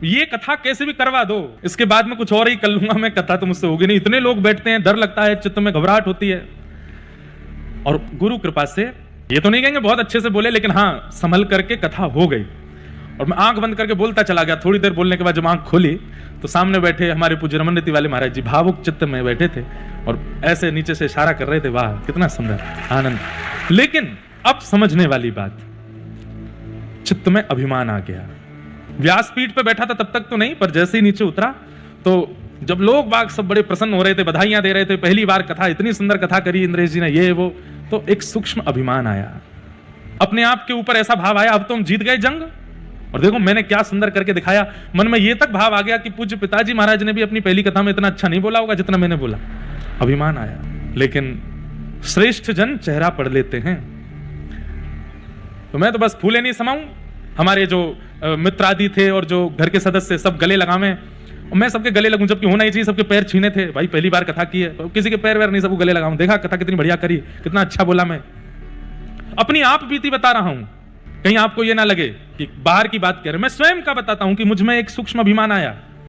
ये कथा कैसे भी करवा दो, इसके बाद में कुछ और ही कर लूंगा मैं, कथा तो मुझसे होगी नहीं। इतने लोग बैठते हैं, डर लगता है, चित्त में घबराहट होती है। और गुरु कृपा से, ये तो नहीं कहेंगे बहुत अच्छे से बोले, लेकिन हाँ संभल करके कथा हो गई। और मैं आंख बंद करके बोलता चला गया। थोड़ी देर बोलने के बाद जब आंख खोली तो सामने बैठे हमारे पूज्य रमन रीति वाले महाराज जी भावुक चित्त में बैठे थे और ऐसे नीचे से इशारा कर रहे थे, वाह कितना सुंदर आनंद। लेकिन अब समझने वाली बात, चित्त में अभिमान आ गया। व्यासपीठ पे बैठा था तब तक तो नहीं, पर जैसे ही नीचे उतरा तो जब लोग बाग सब बड़े प्रसन्न हो रहे थे, बधाइयां दे रहे थे, पहली बार कथा, इतनी सुंदर कथा करी इंद्रेश जी ने, ये वो, तो एक सूक्ष्म अभिमान आया, अपने आप के ऊपर ऐसा भाव आया, अब तो हम जीत गए जंग। और देखो मैंने क्या सुंदर करके दिखाया। मन में ये तक भाव आ गया कि पूज्य पिताजी महाराज ने भी अपनी पहली कथा में इतना अच्छा नहीं बोला होगा जितना मैंने बोला। अभिमान आया। लेकिन श्रेष्ठ जन चेहरा पढ़ लेते हैं। तो मैं तो बस फूले नहीं समाऊं। हमारे जो मित्र आदि थे और जो घर के सदस्य सब गले लगावे, और मैं सबके गले लगूं, जबकि होना ही चाहिए, सबके पैर छीने थे। भाई पहली बार कथा की है, तो किसी के पैर वैर नहीं, सबको गले लगाऊं। देखा कथा कितनी बढ़िया करी, कितना अच्छा बोला। मैं अपनी आप बीती बता रहा हूं, कहीं आपको ये ना लगे कि बाहर की बात कह रहे। मैं स्वयं का बताता हूं कि मुझ में एक सूक्ष्म अभिमान आया।